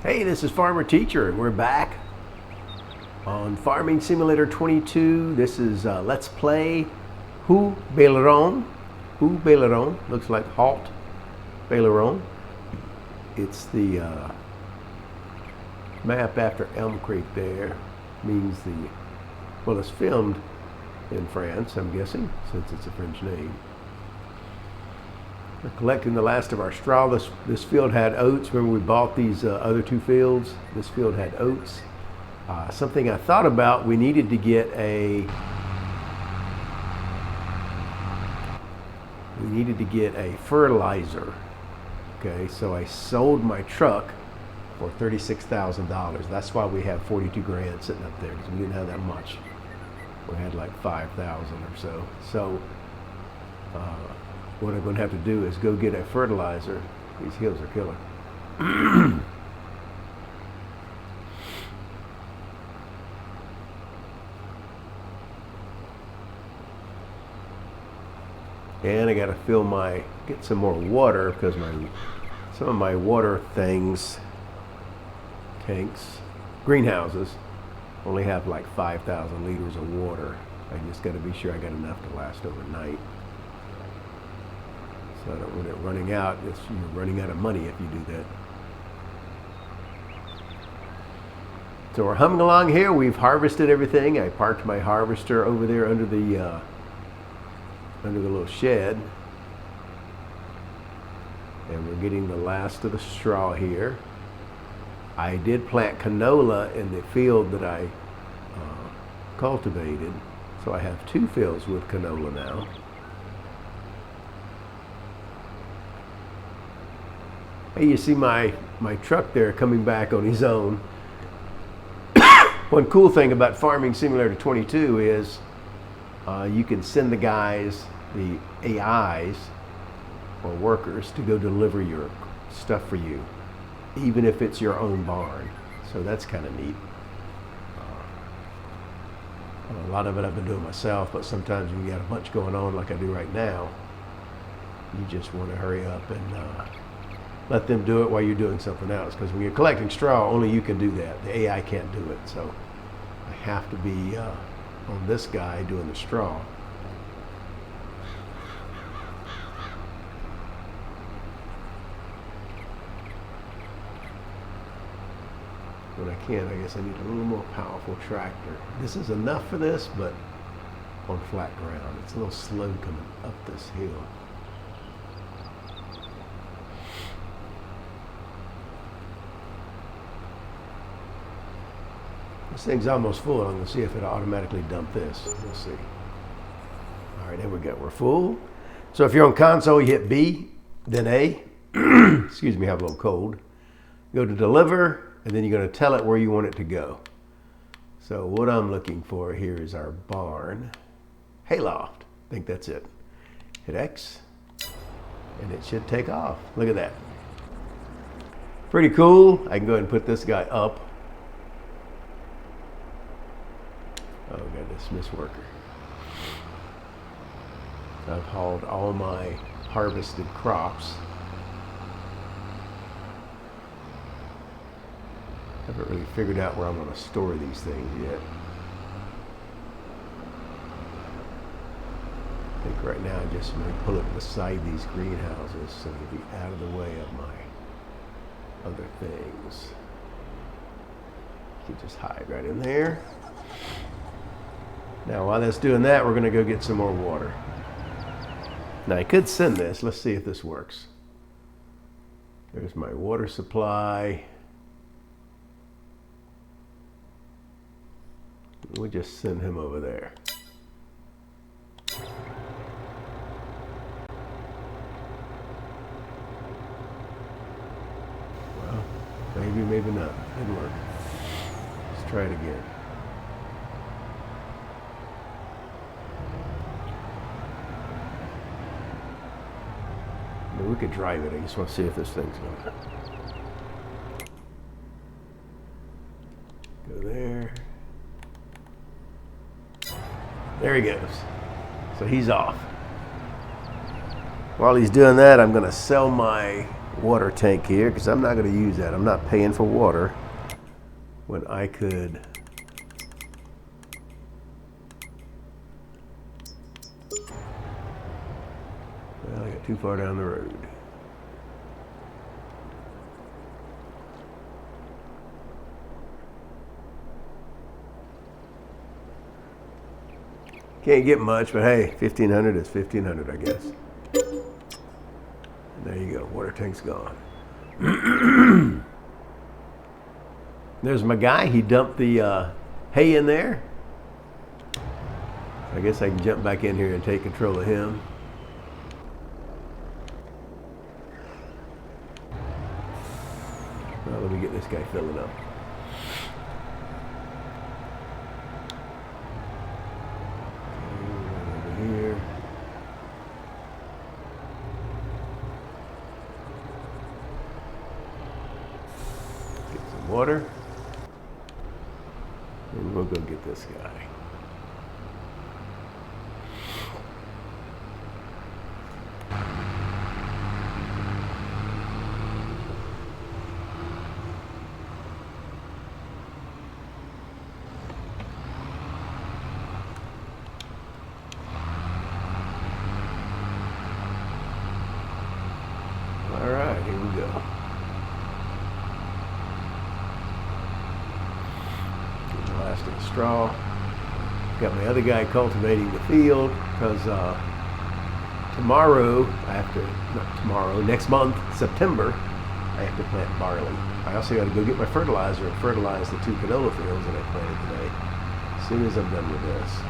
Hey, this is Farmer Teacher, and we're back on Farming Simulator 22. This is Let's Play Haut Beyleron. Haut Beyleron, looks like Haut Beyleron. It's the map after Elm Creek there. Means well, it's filmed in France, I'm guessing, since it's a French name. We're collecting the last of our straw. This field had oats. Remember we bought these other two fields? This field had oats. Something I thought about, we needed to get a fertilizer. Okay, so I sold my truck for $36,000. That's why we have 42 grand sitting up there, because we didn't have that much. We had like 5,000 or so. So what I'm going to have to do is go get a fertilizer. These hills are killer. And I got to get some more water, because some of my water tanks, greenhouses, only have like 5,000 liters of water. I just got to be sure I got enough to last overnight. So I don't want it running out. You're running out of money if you do that. So we're humming along here. We've harvested everything. I parked my harvester over there under the little shed. And we're getting the last of the straw here. I did plant canola in the field that I cultivated. So I have two fields with canola now. Hey, you see my truck there coming back on his own. One cool thing about Farming Simulator 22 is you can send the guys, the AIs or workers, to go deliver your stuff for you, even if it's your own barn. So that's kind of neat. A lot of it I've been doing myself, but sometimes when you got a bunch going on like I do right now, you just want to hurry up and let them do it while you're doing something else. Because when you're collecting straw, only you can do that. The AI can't do it. So I have to be on this guy doing the straw. When I can, I guess I need a little more powerful tractor. This is enough for this, but on flat ground. It's a little slow coming up this hill. This thing's almost full. I'm going to see if it'll automatically dump this. We'll see. All right, there we go. We're full. So if you're on console, you hit B, then A. Excuse me, I have a little cold. Go to deliver, and then you're going to tell it where you want it to go. So what I'm looking for here is our barn. Hayloft. I think that's it. Hit X, and it should take off. Look at that. Pretty cool. I can go ahead and put this guy up. Oh, we got this Miss Worker. I've hauled all my harvested crops. Haven't really figured out where I'm going to store these things yet. I think right now I just may pull it beside these greenhouses so it'll be out of the way of my other things. You can just hide right in there. Now, while that's doing that, we're going to go get some more water. Now, I could send this. Let's see if this works. There's my water supply. We'll just send him over there. Well, maybe, maybe not. Didn't work. Let's try it again. We could drive it. I just want to see if this thing's going. Go there. There he goes. So he's off. While he's doing that, I'm going to sell my water tank here because I'm not going to use that. I'm not paying for water when I could well, I got too far down the road. Can't get much, but hey, 1,500 is 1,500, I guess. And there you go, water tank's gone. There's my guy, he dumped the hay in there. I guess I can jump back in here and take control of him. Well, let me get this guy filling up. Here. Get some water. And we'll go get this guy. All right, here we go. Get the last of the straw. Got my other guy cultivating the field because tomorrow, next month, September, I have to plant barley. I also got to go get my fertilizer and fertilize the 2 canola fields that I planted today. As soon as I'm done with this.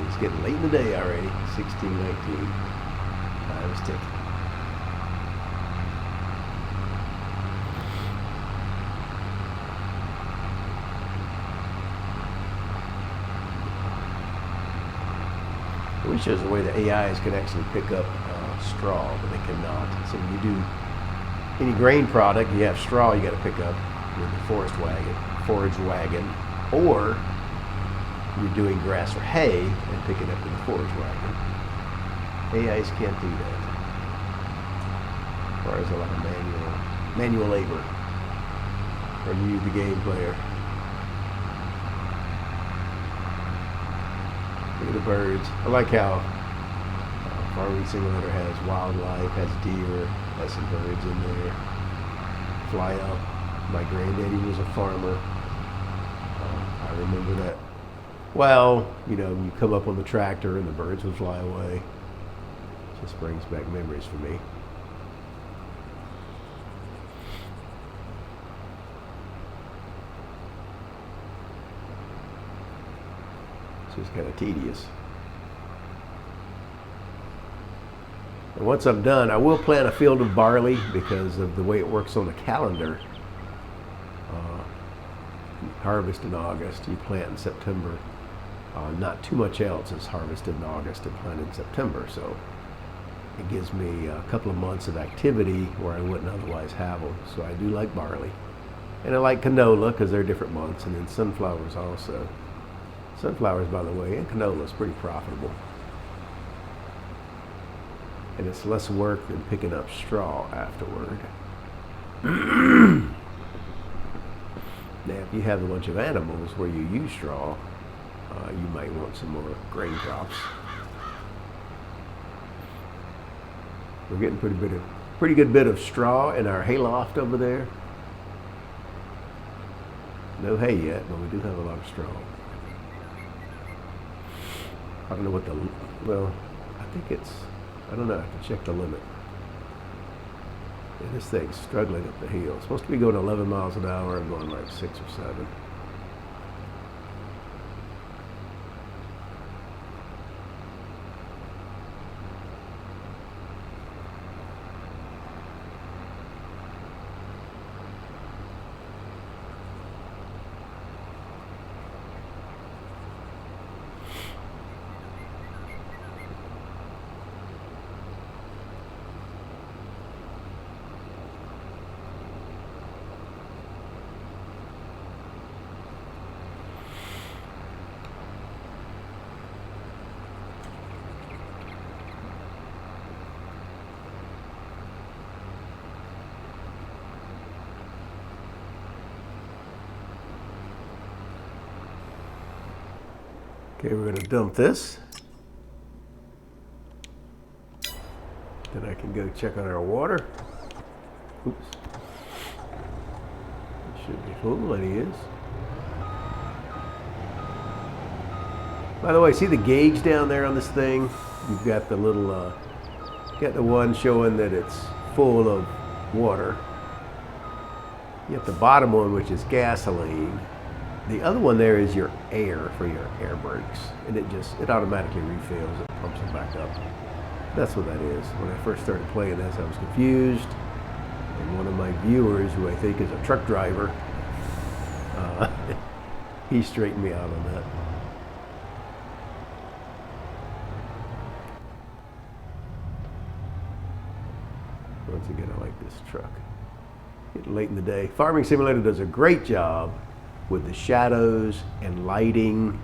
It's getting late in the day already, 16:19. Time is ticking. I wish there was a way the AIs could actually pick up straw, but they cannot. So when you do any grain product, you have straw you got to pick up with the forage wagon, or you're doing grass or hay and picking up with the forage wagon. AIs can't do that. Requires a lot of manual labor from you, the game player. Look at the birds. I like how Farming Simulator has wildlife, has deer, has some birds in there. Fly up. My granddaddy was a farmer. I remember that. Well, you know, you come up on the tractor and the birds would fly away. Just brings back memories for me. It's just kind of tedious. And once I'm done, I will plant a field of barley because of the way it works on the calendar. Harvest in August, you plant in September. Not too much else is harvested in August and planted in September, so it gives me a couple of months of activity where I wouldn't otherwise have them. So I do like barley. And I like canola because they're different months, and then sunflowers also. Sunflowers, by the way, and canola is pretty profitable. And it's less work than picking up straw afterward. Now, if you have a bunch of animals where you use straw, you might want some more grain crops. We're getting pretty good bit of straw in our hayloft over there. No hay yet, but we do have a lot of straw. I don't know what I don't know, I have to check the limit. And this thing's struggling up the hill. It's supposed to be going 11 miles an hour and going like 6 or 7. Okay, we're going to dump this. Then I can go check on our water. Oops. It should be full, and it is. By the way, see the gauge down there on this thing? You've got the little, got the one showing that it's full of water. You have the bottom one, which is gasoline. The other one there is your air for your air brakes, and it automatically refills. It pumps it back up. That's what that is. When I first started playing this, I was confused, and one of my viewers, who I think is a truck driver, he straightened me out on that. Once again, I like this truck. Getting late in the day. Farming Simulator does a great job with the shadows and lighting.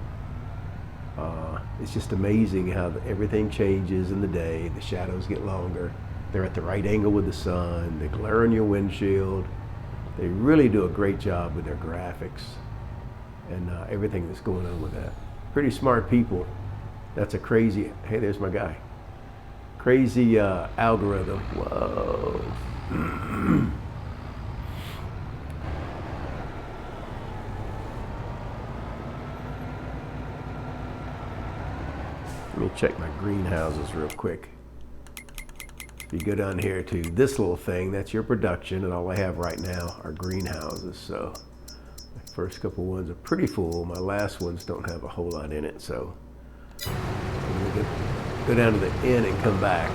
It's just amazing how everything changes in the day. The shadows get longer. They're at the right angle with the sun. They glare on your windshield. They really do a great job with their graphics and everything that's going on with that. Pretty smart people. That's a crazy, hey, there's my guy. Crazy algorithm. Whoa. Let me check my greenhouses real quick. If you go down here to this little thing, that's your production, and all I have right now are greenhouses. So the first couple ones are pretty full. My last ones don't have a whole lot in it, so I'm gonna go down to the end and come back.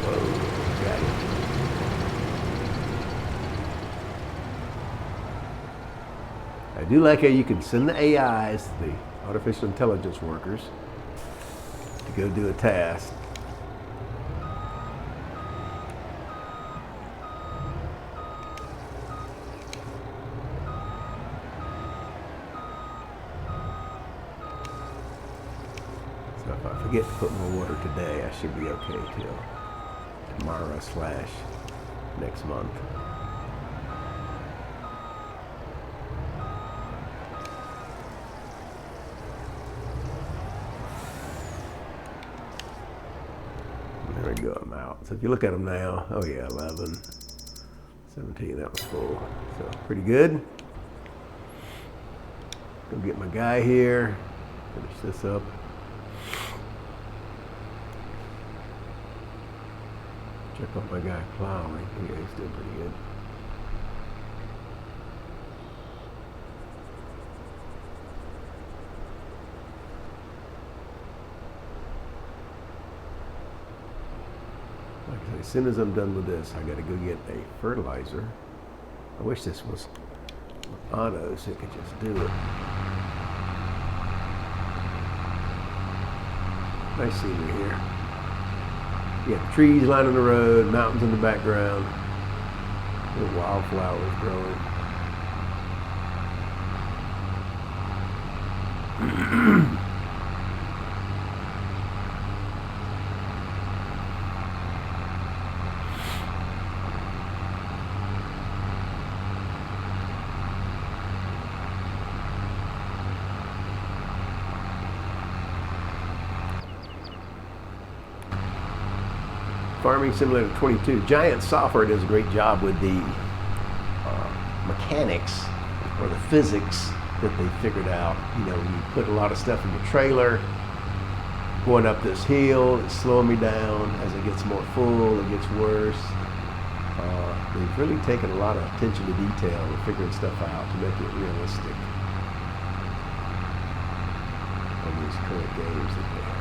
Whoa, got it. I do like how you can send the AIs, the artificial intelligence workers, to go do a task. So if I forget to put more water today, I should be okay till tomorrow/next month. There we go, I'm out. So if you look at them now, oh yeah, 11, 17, that was full. So pretty good. Go get my guy here, finish this up. Check out my guy plowing. Yeah, he's doing pretty good. Like I say, as soon as I'm done with this, I gotta go get a fertilizer. I wish this was auto so it could just do it. Nice scenery here. You got trees lining the road, mountains in the background, little wildflowers growing. Farming Simulator 22. Giant Software does a great job with the mechanics or the physics that they figured out. You know, you put a lot of stuff in your trailer, going up this hill, it's slowing me down. As it gets more full, it gets worse. They've really taken a lot of attention to detail and figuring stuff out to make it realistic on these current games that they have.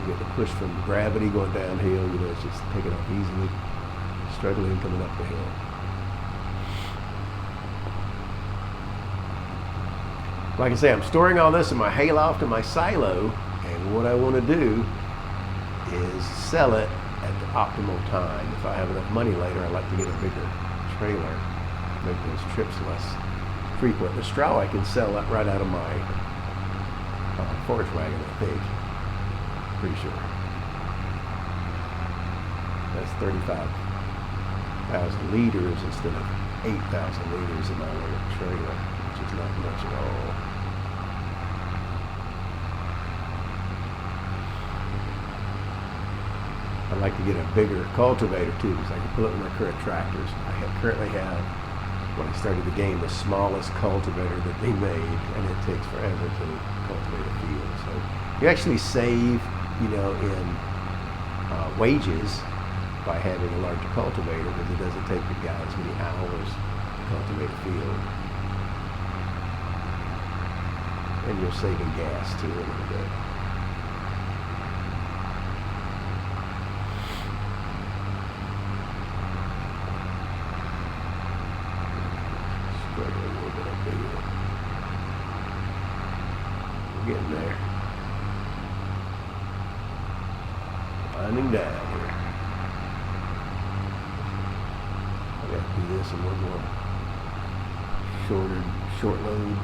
Get the push from gravity going downhill, you know, it's just taking off easily, struggling coming up the hill. Like I say, I'm storing all this in my hayloft and my silo, and what I want to do is sell it at the optimal time. If I have enough money later, I'd like to get a bigger trailer, make those trips less frequent. The straw I can sell that right out of my forage wagon, I think. Pretty sure. That's 35,000 liters instead of 8,000 liters in my little trailer, which is not much at all. I'd like to get a bigger cultivator too, because I can pull it with my current tractors. Currently have, when I started the game, the smallest cultivator that they made, and it takes forever to cultivate a field. So you actually save, in wages by having a larger cultivator, because it doesn't take the guy as many hours to cultivate a field. And you're saving gas too a little bit. We're getting there. Winding down here. I got to do this in one more short load.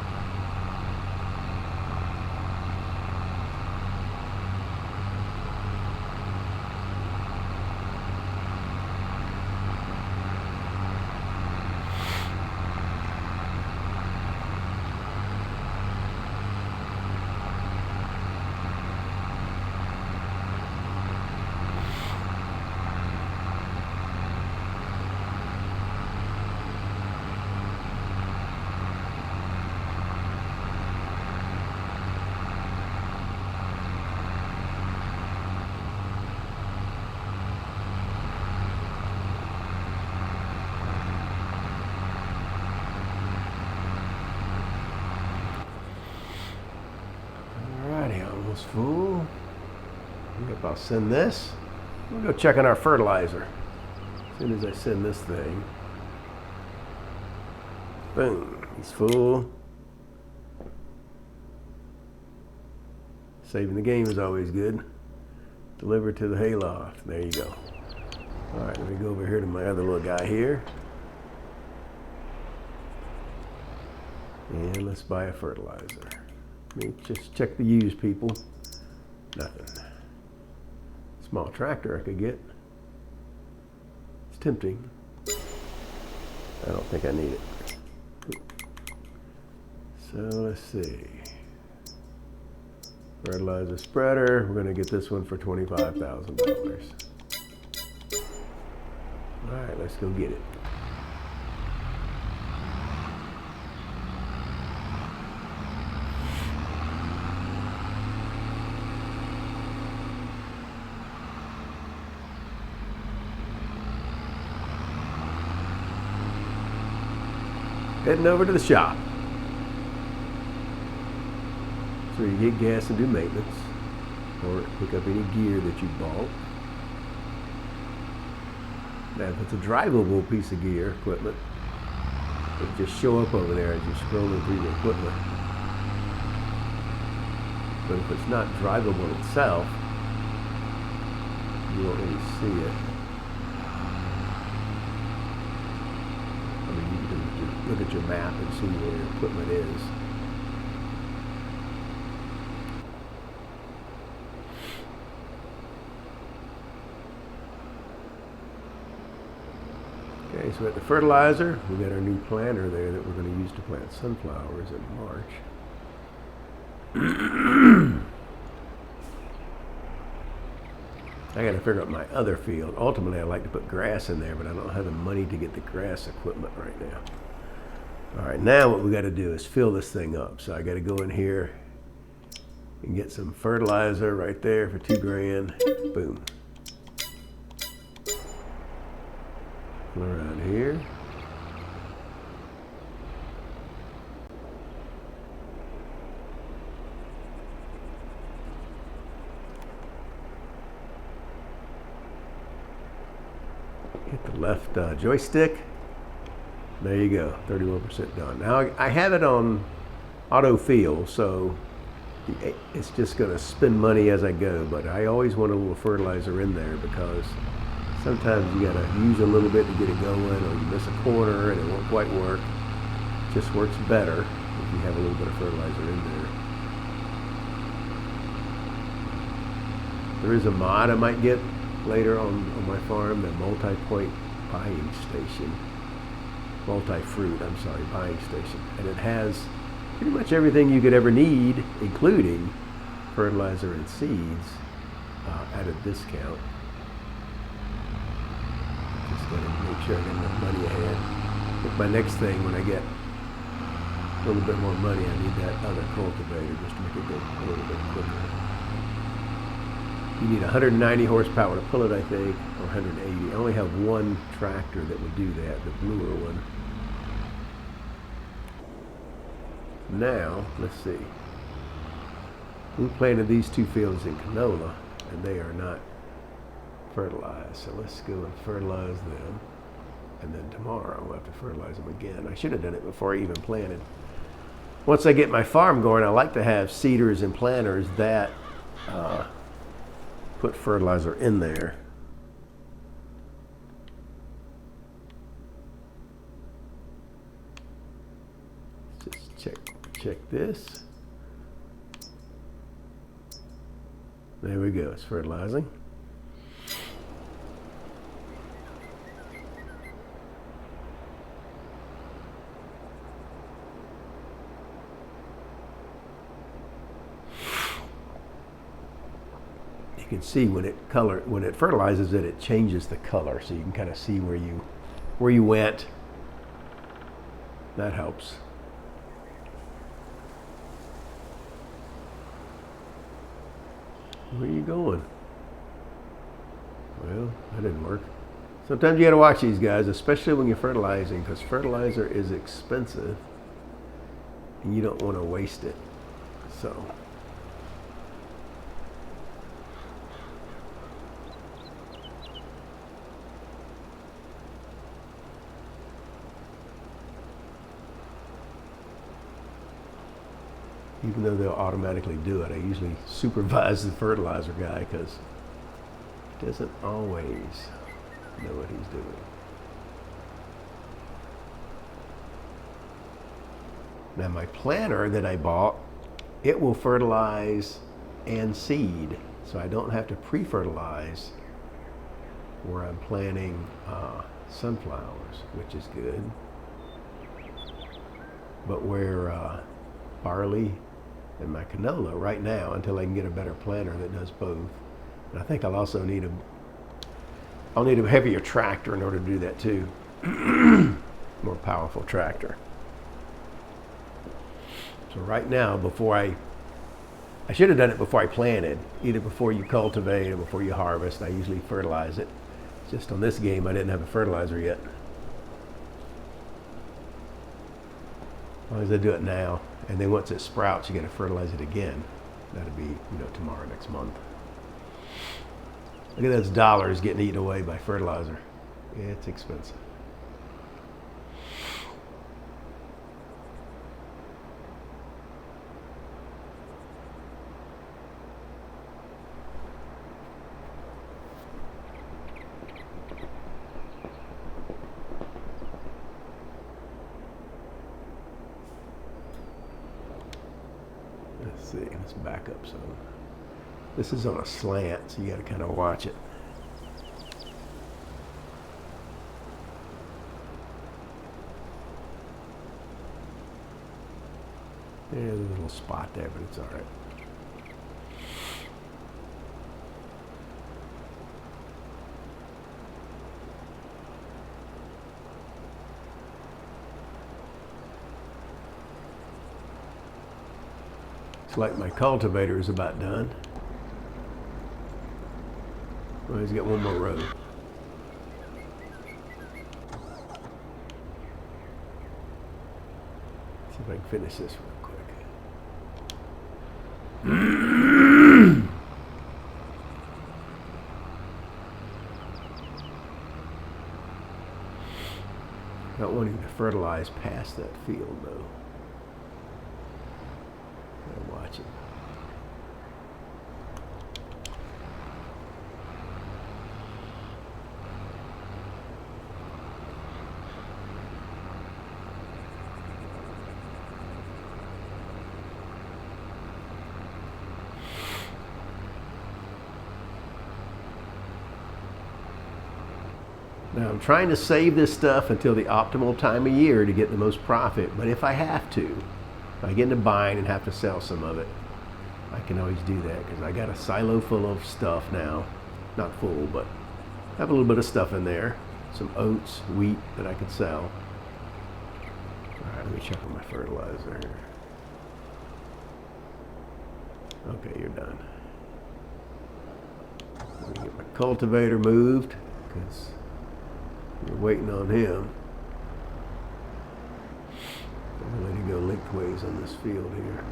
Full. Yep, I'll send this. We'll go check on our fertilizer. As soon as I send this thing. Boom. He's full. Saving the game is always good. Delivered to the hayloft. There you go. Alright, let me go over here to my other little guy here. And let's buy a fertilizer. Let me just check the used, people. Nothing. Small tractor I could get. It's tempting. I don't think I need it. So let's see. Fertilizer spreader. We're going to get this one for $25,000. All right, let's go get it. Heading over to the shop. So you get gas and do maintenance, or pick up any gear that you bought. Now if it's a drivable piece of gear, equipment, it'll just show up over there as you're scrolling through the equipment. But if it's not drivable itself, you won't really see it. Look at your map and see where your equipment is. Okay, so at the fertilizer, we got our new planter there that we're going to use to plant sunflowers in March. I got to figure out my other field. Ultimately, I'd like to put grass in there, but I don't have the money to get the grass equipment right now. All right, now what we got to do is fill this thing up. So I got to go in here and get some fertilizer right there for $2,000. Boom. Around here. Hit the left joystick. There you go, 31% done. Now I have it on auto fill, so it's just going to spend money as I go, but I always want a little fertilizer in there because sometimes you got to use a little bit to get it going, or you miss a corner and it won't quite work. It just works better if you have a little bit of fertilizer in there. There is a mod I might get later on my farm, the multi-point buying station. Multi-fruit, I'm sorry, buying station. And it has pretty much everything you could ever need, including fertilizer and seeds at a discount. Just gotta make sure I get enough money ahead. But my next thing, when I get a little bit more money, I need that other cultivator just to make it go a little bit quicker. You need 190 horsepower to pull it, I think, or 180. I only have one tractor that would do that, the bluer one. Now, let's see. We planted these 2 fields in canola, and they are not fertilized. So let's go and fertilize them. And then tomorrow we'll have to fertilize them again. I should have done it before I even planted. Once I get my farm going, I like to have seeders and planters that put fertilizer in there. Just check this. There we go, it's fertilizing. You can see when it fertilizes it, it changes the color, so you can kind of see where you went. That helps. Where are you going? Well, that didn't work. Sometimes you got to watch these guys, especially when you're fertilizing, because fertilizer is expensive and you don't want to waste it. So even though they'll automatically do it, I usually supervise the fertilizer guy because he doesn't always know what he's doing. Now my planter that I bought, it will fertilize and seed, so I don't have to pre-fertilize where I'm planting sunflowers, which is good. But where barley and my canola right now, until I can get a better planter that does both. And I think I'll also need a heavier tractor in order to do that too. More powerful tractor. So right now, before I should have done it before I planted, either before you cultivate or before you harvest. I usually fertilize it. Just on this game, I didn't have a fertilizer yet. As long as I do it now, and then once it sprouts, you got to fertilize it again. That'll be, tomorrow, next month. Look at those dollars getting eaten away by fertilizer. It's expensive. Let's see, let's back up some. This is on a slant, so you got to kind of watch it. There's a little spot there, but it's all right. It's like my cultivator is about done. Well, he's got one more row. See if I can finish this real quick. Not wanting to fertilize past that field though. Gotta watch it. I'm trying to save this stuff until the optimal time of year to get the most profit. But if I have to, if I get into buying and have to sell some of it, I can always do that because I got a silo full of stuff now. Not full, but I have a little bit of stuff in there. Some oats, wheat that I could sell. All right, let me check on my fertilizer. Okay, you're done. Let me get my cultivator moved because we're waiting on him. I'm going to let him go lengthways on this field here.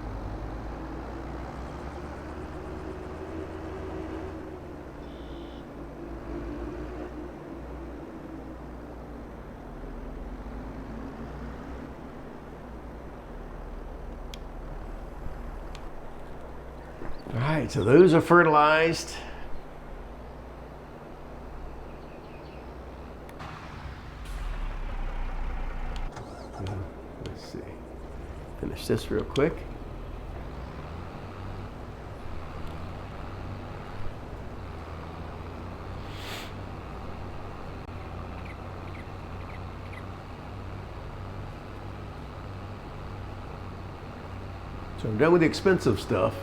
All right, so those are fertilized. Let's see. Finish this real quick. So I'm done with the expensive stuff.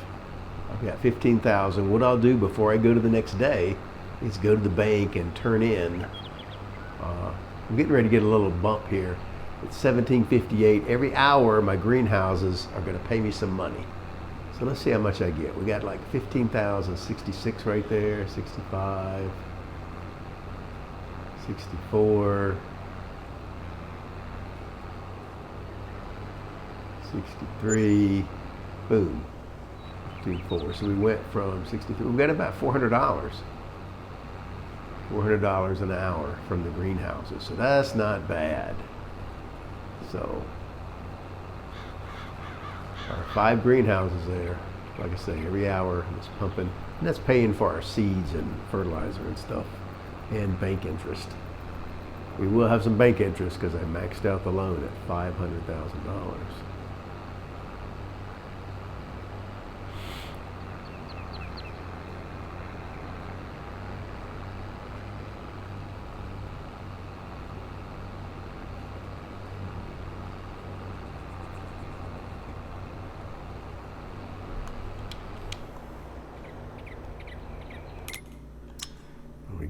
I've got 15,000. What I'll do before I go to the next day is go to the bank and turn in. I'm getting ready to get a little bump here. It's $17.58 every hour. My greenhouses are going to pay me some money. So let's see how much I get. We got like 15,066 right there. 65, 64, 63. Boom. 54. So we went from 63. We got about $400. $400 an hour from the greenhouses. So that's not bad. So our 5 greenhouses there, like I say, every hour it's pumping. And that's paying for our seeds and fertilizer and stuff and bank interest. We will have some bank interest because I maxed out the loan at $500,000.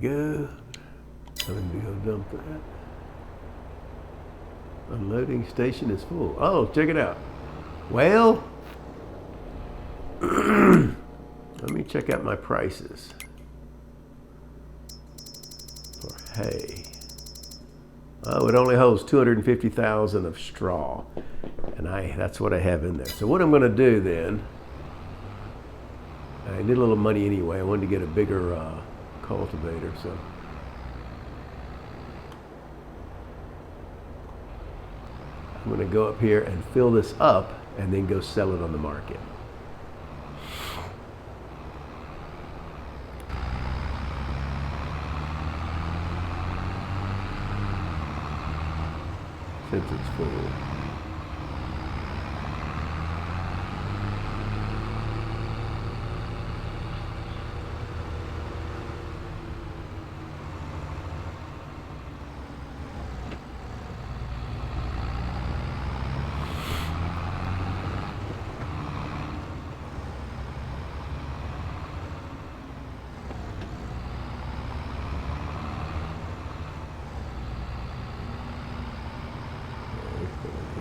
Go. Time to go dump that. Unloading station is full. Oh, check it out. Well, let me check out my prices for hay. Oh, it only holds 250,000 of straw, and that's what I have in there. So what I'm going to do then, I need a little money anyway. I wanted to get a bigger cultivator, so I'm going to go up here and fill this up and then go sell it on the market. Since it's full.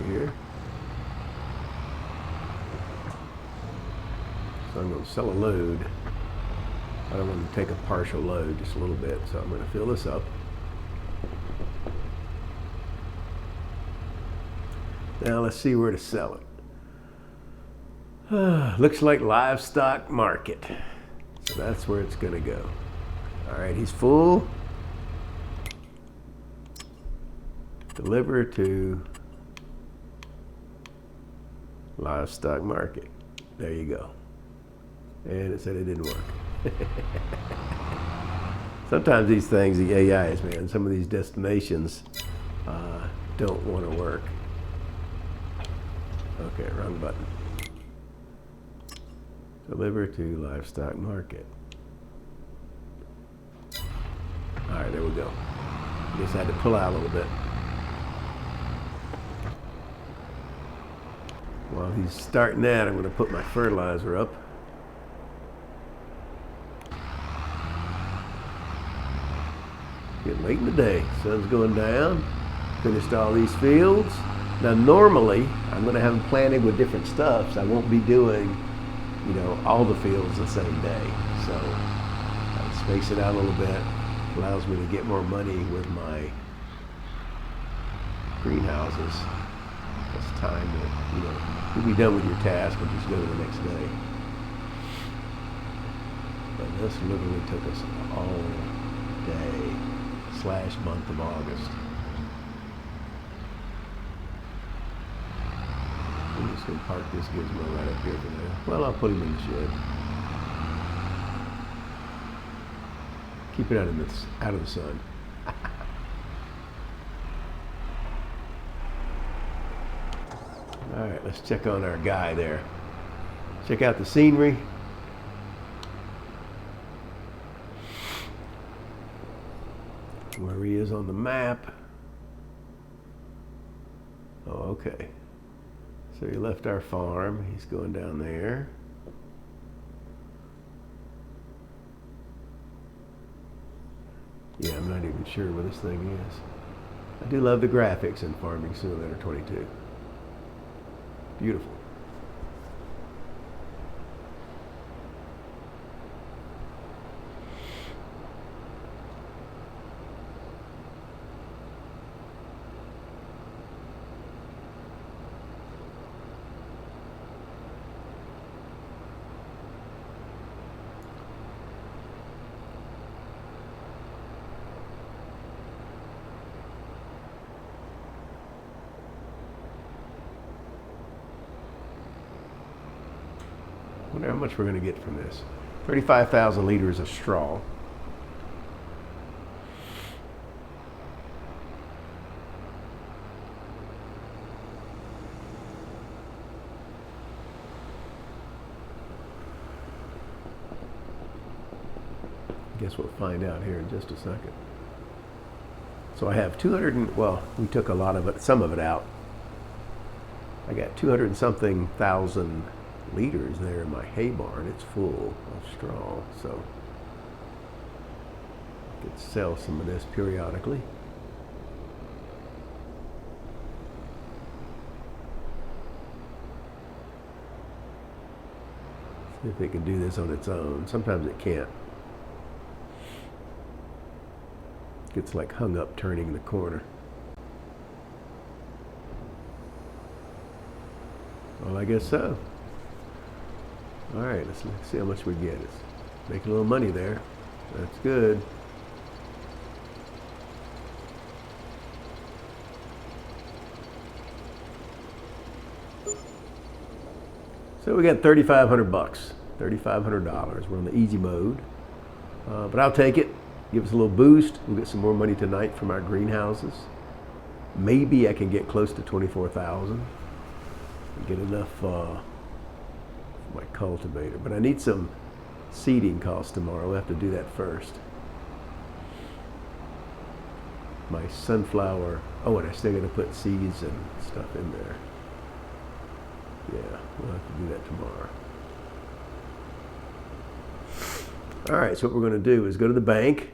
Here. So I'm going to sell a load. I don't want to take a partial load, just a little bit. So I'm going to fill this up. Now let's see where to sell it. Looks like livestock market. So that's where it's going to go. All right, he's full. Deliver to livestock market. There you go. And it said it didn't work. Sometimes these things, the AIs, man, some of these destinations don't want to work. Okay, wrong button. Deliver to livestock market. All right, there we go. Just had to pull out a little bit. While he's starting that, I'm going to put my fertilizer up. Getting late in the day. Sun's going down. Finished all these fields. Now normally, I'm going to have them planted with different stuff, so I won't be doing, you know, all the fields the same day. So I'll space it out a little bit. Allows me to get more money with my greenhouses. It's time to, you know, you'll be done with your task and just go to the next day. But this literally took us all day / month of August. I'm just going to park this gizmo right up here for now. Well, I'll put him in the shed. Keep it out of the sun. All right, let's check on our guy there. Check out the scenery. Where he is on the map. Oh, okay. So he left our farm. He's going down there. Yeah, I'm not even sure where this thing is. I do love the graphics in Farming Simulator 22. Beautiful. I wonder how much we're going to get from this. 35,000 liters of straw. I guess we'll find out here in just a second. So I have 200 and, well, we took a lot of it, some of it out. I got 200 and something thousand liters there in my hay barn. It's full of straw, so I could sell some of this periodically. See if they can do this on its own. Sometimes it can't. It gets like hung up turning the corner. Well, I guess so. All right, let's see how much we get. It's making a little money there. That's good. So we got $3,500, $3,500. We're on the easy mode, but I'll take it. Give us a little boost. We'll get some more money tonight from our greenhouses. Maybe I can get close to 24,000 and get enough for my cultivator. But I need some seeding costs tomorrow. We'll have to do that first. My sunflower. Oh, and I still got to put seeds and stuff in there. Yeah, we'll have to do that tomorrow. All right, so what we're going to do is go to the bank.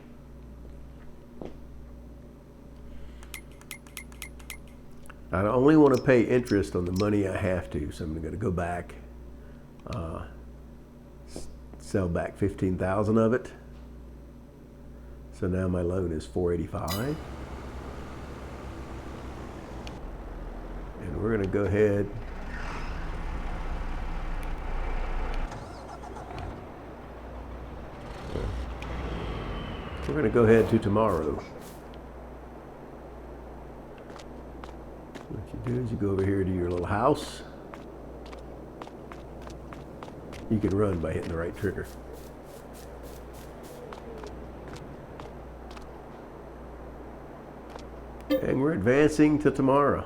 I only want to pay interest on the money I have to, so I'm going to go back, sell back 15,000 of it. So now my loan is $485, and we're going to go ahead. We're going to go ahead to tomorrow. What you do is you go over here to your little house. You can run by hitting the right trigger. And we're advancing to tomorrow.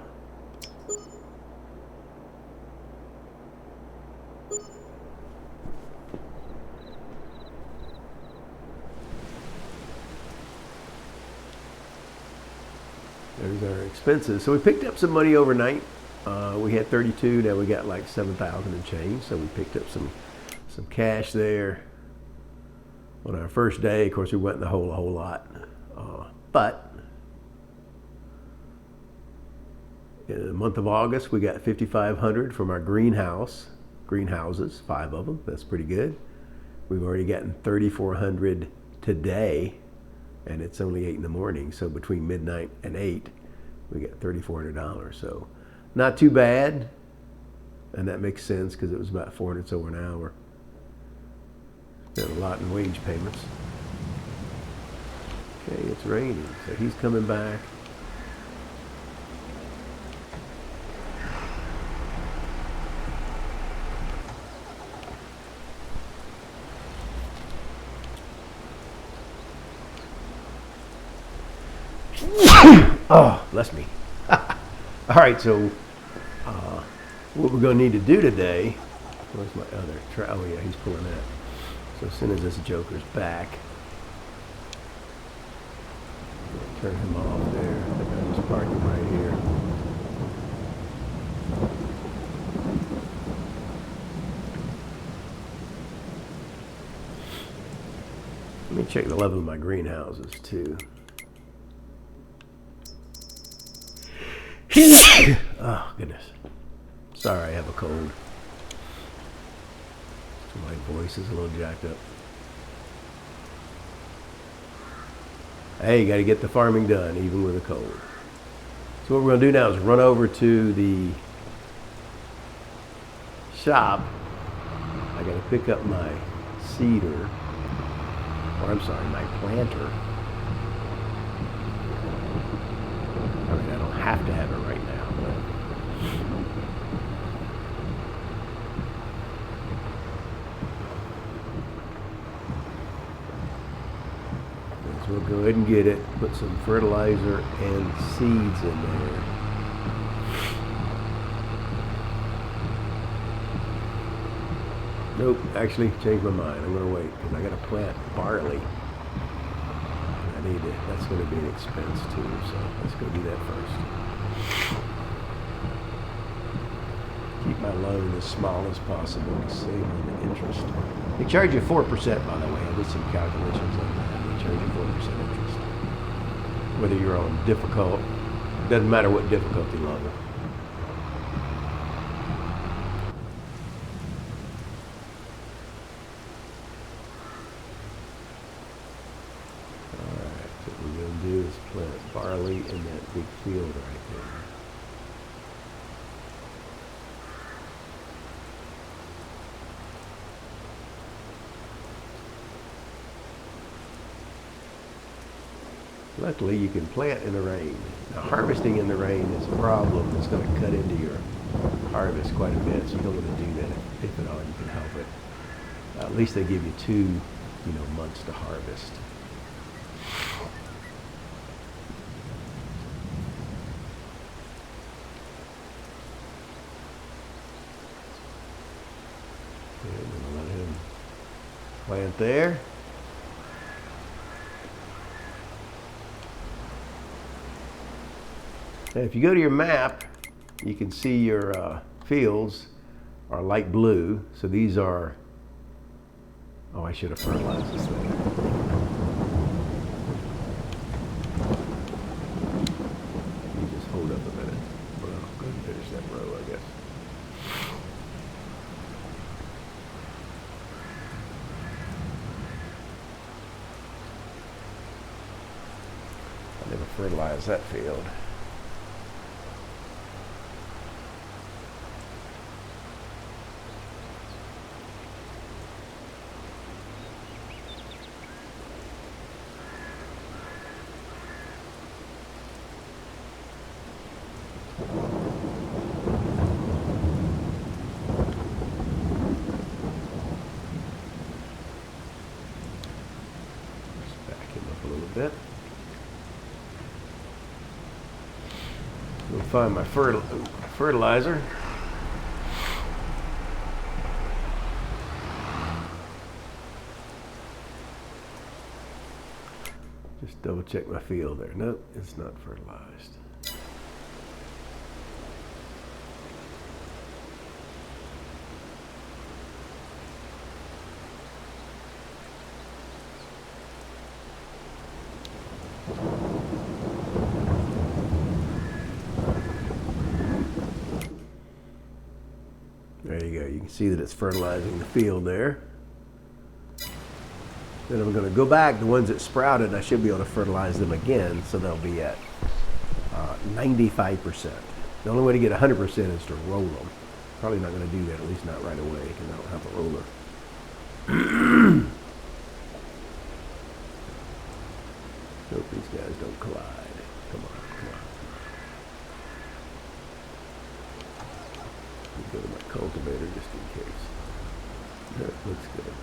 is our expenses. So we picked up some money overnight. We had 32, now we got like 7,000 and change. So we picked up some cash there. On our first day, of course, we went in the hole a whole lot. But in the month of August, we got 5,500 from our greenhouses, 5 of them. That's pretty good. We've already gotten 3,400 today, and it's only 8 in the morning. So between midnight and 8, we got $3,400. So not too bad, and that makes sense because it was about 400 over an hour. Got a lot in wage payments. Okay, it's raining, so he's coming back. Oh, bless me. All right, so what we're going to need to do today, where's my other, oh yeah, he's pulling that. So as soon as this joker's back, turn him off there. I think I'll just park him right here. Let me check the level of my greenhouses too. Oh, goodness. Sorry, I have a cold. So my voice is a little jacked up. Hey, you got to get the farming done, even with a cold. So what we're going to do now is run over to the shop. I got to pick up my seeder, or I'm sorry, my planter. I mean, I don't have to have it right now, but so we'll go ahead and get it, put some fertilizer and seeds in there. Nope, actually changed my mind. I'm going to wait because I got to plant barley. I need it. That's going to be an expense too, so let's go do that first. Keep my loan as small as possible to save on the interest. They charge you 4%, by the way. I did some calculations on that. They charge you 4% interest. Whether you're on difficult, doesn't matter what difficulty level. Plant barley in that big field right there. Luckily, you can plant in the rain. Now, harvesting in the rain is a problem. It's going to cut into your harvest quite a bit, so you don't want to do that if at all you can help it. At least they give you 2, months to harvest. Plant there. And if you go to your map, you can see your fields are light blue. So these are, oh, I should have fertilized this thing. Let me just hold up a minute. Well, I'll go ahead and finish that row, I guess. Never fertilize that field. Just back him up a little bit. We'll find my fertilizer. Just double check my field there. Nope, it's not fertilized. can see that it's fertilizing the field there. Then I'm going to go back, the ones that sprouted, I should be able to fertilize them again, so they'll be at 95%. The only way to get 100% is to roll them. Probably not going to do that, at least not right away, because I don't have a roller. Hope these guys don't collide. Come on, come on. Let me go to my cultivator just in case. That looks good.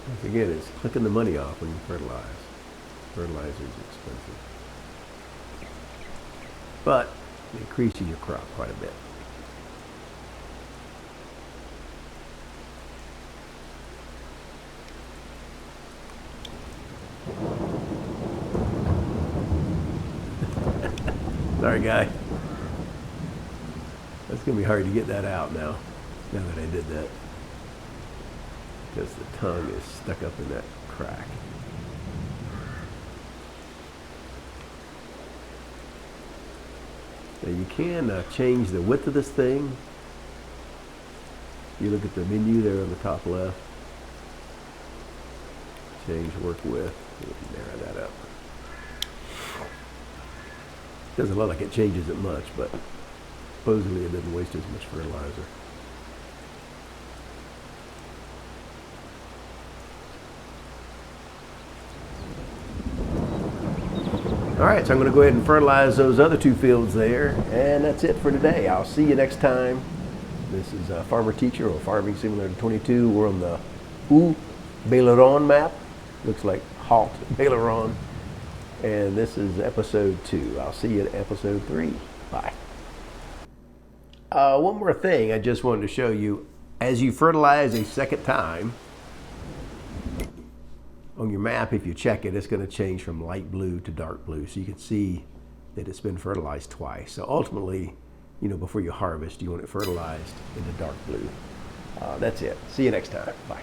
Once again, it's clicking the money off when you fertilize. Fertilizer is expensive. But it increases your crop quite a bit. Sorry, guy. That's going to be hard to get that out now that I did that. Because the tongue is stuck up in that crack. Now you can change the width of this thing. You look at the menu there on the top left. Change work width. Narrow that up. Doesn't look like it changes it much, but supposedly it doesn't waste as much fertilizer. All right, so I'm going to go ahead and fertilize those other two fields there, and that's it for today. I'll see you next time. This is Farmer Teacher or Farming Simulator 22. We're on the Haut Beyleron map. Looks like Haut Beyleron. And this is episode 2. I'll see you at episode 3. Bye. One more thing I just wanted to show you. As you fertilize a second time, on your map, if you check it, it's going to change from light blue to dark blue. So you can see that it's been fertilized twice. So ultimately, before you harvest, you want it fertilized into dark blue. That's it. See you next time. Bye.